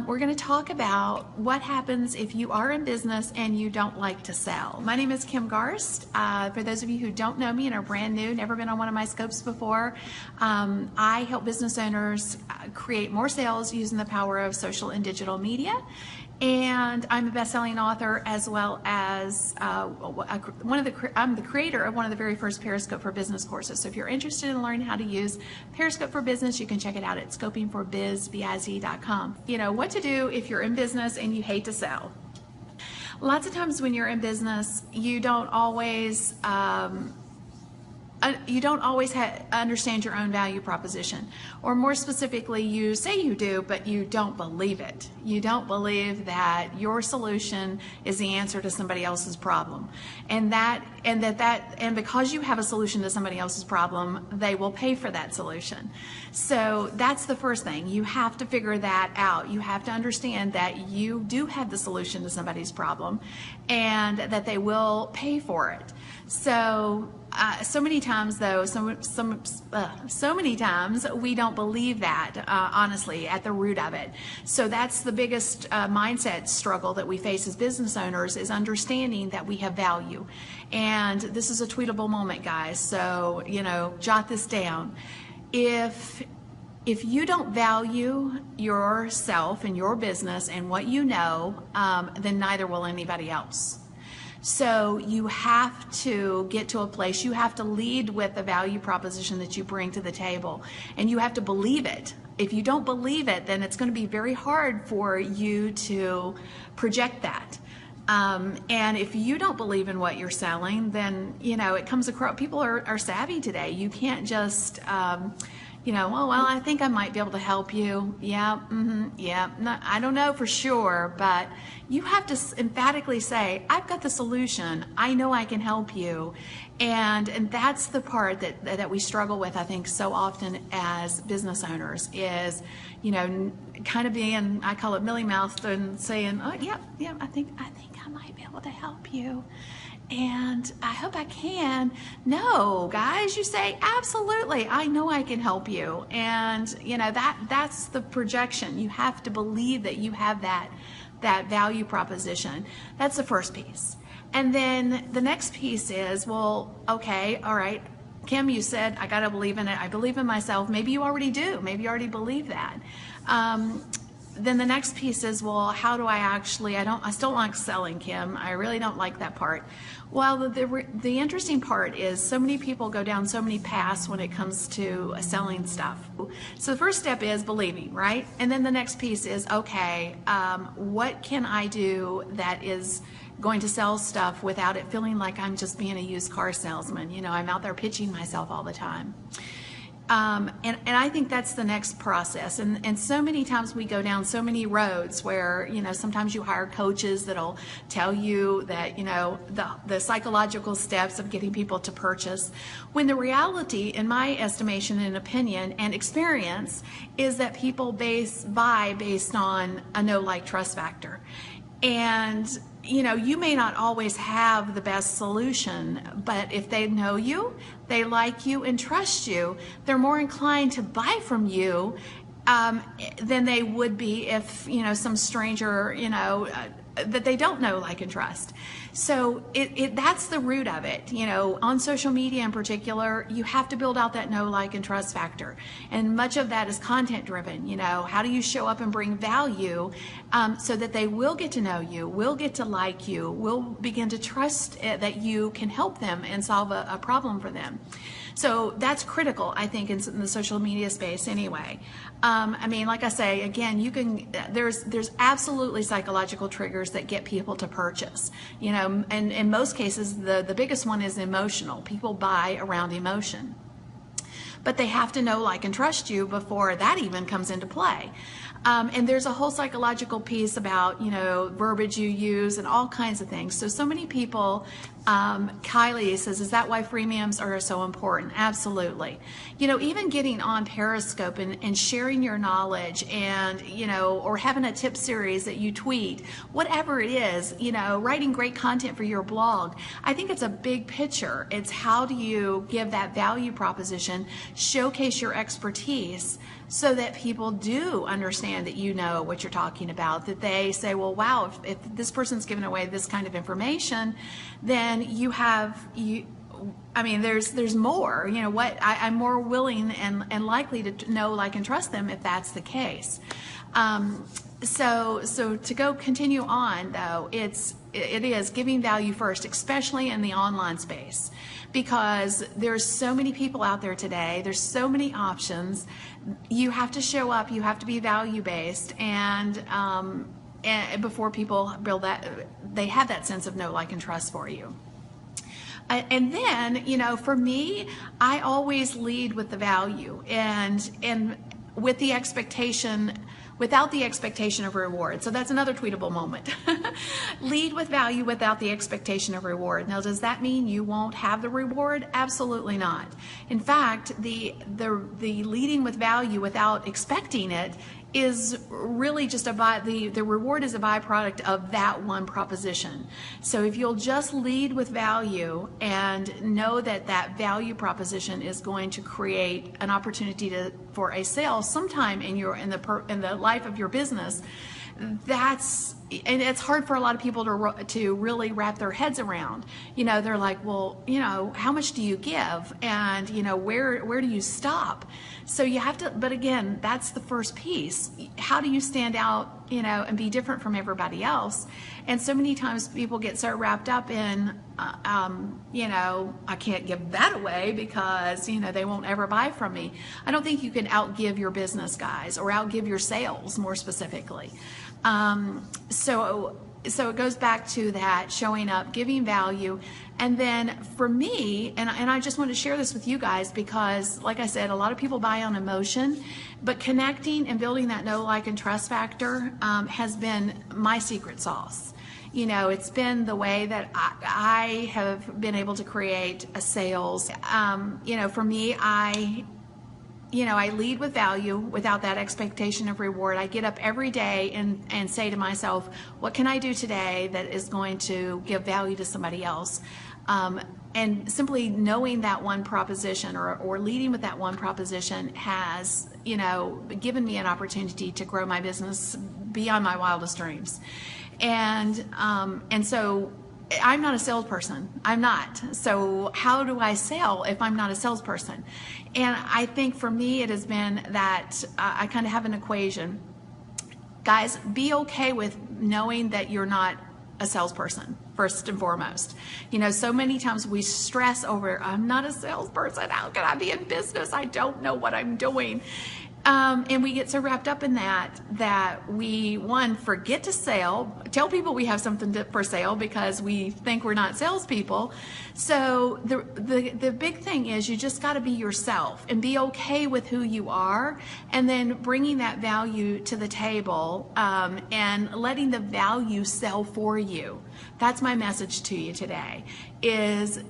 we're going to talk about what happens if you are in business and you don't like to sell. My name is Kim Garst. For those of you who don't know me and are brand new, never been on one of my scopes before, I help business owners create more sales using the power of social and digital media. And I'm a best-selling author, as well as I'm the creator of one of the very first Periscope for Business courses. So if you're interested in learning how to use Periscope for Business, you can check it out at scopingforbiz.com. You know what to do if you're in business and you hate to sell. Lots of times when you're in business, you don't always understand your own value proposition, or more specifically, you say you do, but you don't believe it. You don't believe that your solution is the answer to somebody else's problem, and because you have a solution to somebody else's problem, they will pay for that solution. So that's the first thing. You have to figure that out. You have to understand that you do have the solution to somebody's problem, and that they will pay for it. So many times though, so many times we don't believe that, honestly, at the root of it. So that's the biggest mindset struggle that we face as business owners, is understanding that we have value. And this is a tweetable moment, guys. So, jot this down. If you don't value yourself and your business and what you know, then neither will anybody else. So you have to get to a place, you have to lead with the value proposition that you bring to the table, and you have to believe it. If you don't believe it, then it's going to be very hard for you to project that. And if you don't believe in what you're selling, then, it comes across, people are savvy today. You can't just, oh, well, I think I might be able to help you. Yeah, yeah. No, I don't know for sure, but you have to emphatically say, I've got the solution. I know I can help you. And that's the part that we struggle with, I think, so often as business owners, is, kind of being, I call it mealy-mouthed, and saying, oh, yeah, I think I might be able to help you. And I hope I can. No, guys, you say, absolutely, I know I can help you. And, that's the projection. You have to believe that you have that value proposition. That's the first piece. And then the next piece is, well, okay, all right, Kim, you said I got to believe in it. I believe in myself. Maybe you already do. Maybe you already believe that. Then the next piece is, well, how do I still like selling, Kim. I really don't like that part. Well, the interesting part is, so many people go down so many paths when it comes to selling stuff. So the first step is believing, right? And then the next piece is, okay, what can I do that is going to sell stuff without it feeling like I'm just being a used car salesman? I'm out there pitching myself all the time. And I think that's the next process. And so many times we go down so many roads where, sometimes you hire coaches that'll tell you that, the psychological steps of getting people to purchase, when the reality, in my estimation and opinion and experience, is that people buy based on a know, like, trust factor. And you may not always have the best solution, but if they know you, they like you and trust you, they're more inclined to buy from you than they would be if, some stranger, that they don't know, like, and trust. So that's the root of it. On social media in particular, you have to build out that know, like, and trust factor. And much of that is content driven. How do you show up and bring value so that they will get to know you, will get to like you, will begin to trust that you can help them and solve a problem for them. So that's critical, I think, in the social media space anyway. Like I say, again, there's absolutely psychological triggers that get people to purchase. And in most cases, the biggest one is emotional. People buy around emotion. But they have to know, like, and trust you before that even comes into play. And there's a whole psychological piece about, verbiage you use and all kinds of things. So many people Kylie says, is that why freemiums are so important? Absolutely. Even getting on Periscope and sharing your knowledge and, or having a tip series that you tweet, whatever it is, writing great content for your blog. I think it's a big picture. It's how do you give that value proposition, showcase your expertise, so that people do understand that you know what you're talking about, that they say, well, wow, if this person's giving away this kind of information, then there's more, I'm more willing and likely to know, like, and trust them if that's the case. So to continue on though, it is giving value first, especially in the online space, because there's so many people out there today. There's so many options. You have to show up. You have to be value-based, and before people build that, they have that sense of know, like, and trust for you. And then, for me, I always lead with the value and with the expectation. Without the expectation of reward. So that's another tweetable moment. Lead with value without the expectation of reward. Now, does that mean you won't have the reward? Absolutely not. In fact, the leading with value without expecting it is really just the reward is a byproduct of that one proposition. So if you'll just lead with value and know that that value proposition is going to create an opportunity for a sale sometime in the life of your business, and it's hard for a lot of people to really wrap their heads around. They're like, well, how much do you give? And, where do you stop? So you have to, but again, that's the first piece. How do you stand out, and be different from everybody else? And so many times people get so wrapped up in, I can't give that away because, they won't ever buy from me. I don't think you can outgive your business, guys, or outgive your sales more specifically. So it goes back to that, showing up, giving value. And then for me, and I just want to share this with you guys because, like I said, a lot of people buy on emotion, but connecting and building that know, like, and trust factor has been my secret sauce. It's been the way that I have been able to create a sales. For me, I lead with value without that expectation of reward. I get up every day and say to myself, what can I do today that is going to give value to somebody else? And simply knowing that one proposition or leading with that one proposition has, given me an opportunity to grow my business beyond my wildest dreams. And so I'm not a salesperson. I'm not. So how do I sell if I'm not a salesperson? And I think for me, it has been that I kind of have an equation. Guys, be okay with knowing that you're not a salesperson, first and foremost. So many times we stress over, I'm not a salesperson. How can I be in business? I don't know what I'm doing. And we get so wrapped up in that we, one, forget to tell people we have something for sale because we think we're not salespeople. So the big thing is you just got to be yourself and be okay with who you are, and then bringing that value to the table and letting the value sell for you. That's my message to you today is,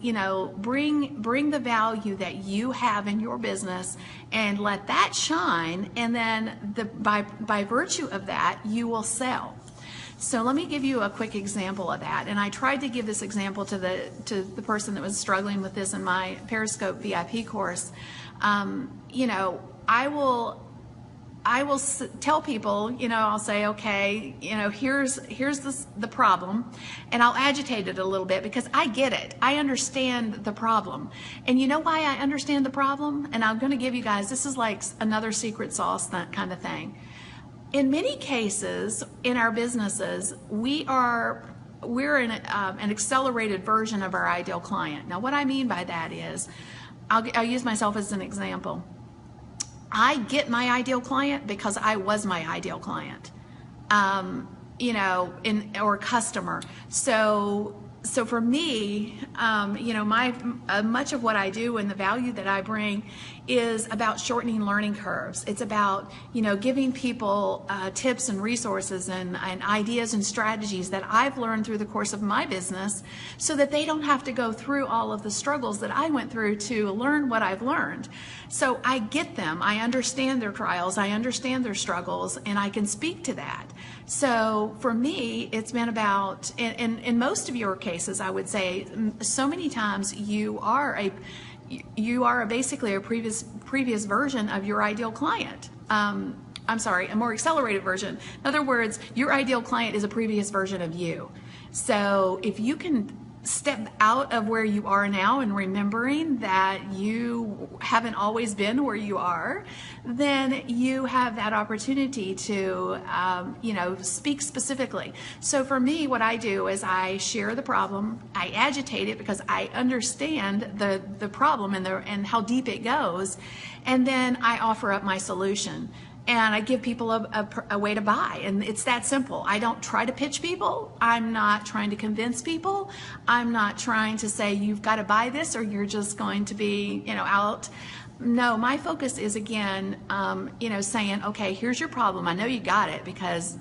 bring the value that you have in your business and let that shine. And then by virtue of that, you will sell. So let me give you a quick example of that. And I tried to give this example to the person that was struggling with this in my Periscope VIP course. I will tell people, I'll say, okay, here's the problem, and I'll agitate it a little bit because I get it. I understand the problem. And you know why I understand the problem? And I'm going to give you guys, this is like another secret sauce, that kind of thing. In many cases in our businesses, we're in an accelerated version of our ideal client. Now, what I mean by that is, I'll use myself as an example. I get my ideal client because I was my ideal client, or customer. So So for me, much of what I do and the value that I bring is about shortening learning curves. It's about, giving people tips and resources and ideas and strategies that I've learned through the course of my business so that they don't have to go through all of the struggles that I went through to learn what I've learned. So I get them. I understand their trials. I understand their struggles, and I can speak to that. So for me, it's been about, in most of your cases, I would say, so many times you are basically a previous version of your ideal client. I'm sorry, a more accelerated version. In other words, your ideal client is a previous version of you. So if you can step out of where you are now and remembering that you haven't always been where you are, then you have that opportunity to, speak specifically. So for me, what I do is I share the problem, I agitate it because I understand the problem and how deep it goes, and then I offer up my solution. And I give people a way to buy, and it's that simple. I don't try to pitch people. I'm not trying to convince people. I'm not trying to say you've got to buy this or you're just going to be, out. No, my focus is again, saying, okay, here's your problem. I know you got it because,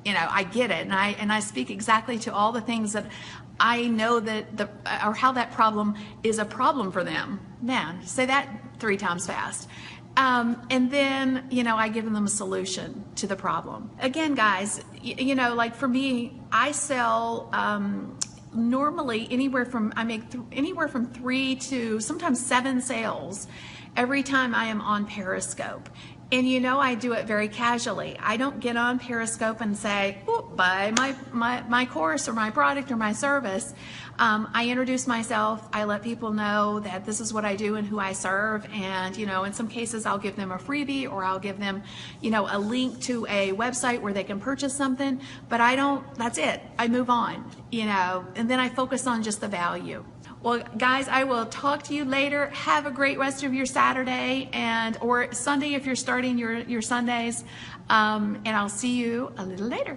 I get it, and I speak exactly to all the things that I know or how that problem is a problem for them. Man, say that 3 times fast. And then, I give them a solution to the problem. Again, guys, like for me, I sell normally I make anywhere from 3 to sometimes 7 sales every time I am on Periscope. And I do it very casually. I don't get on Periscope and say, buy my course or my product or my service. I introduce myself. I let people know that this is what I do and who I serve. And, in some cases I'll give them a freebie, or I'll give them, a link to a website where they can purchase something. But that's it. I move on, and then I focus on just the value. Well, guys, I will talk to you later. Have a great rest of your Saturday or Sunday if you're starting your Sundays. And I'll see you a little later.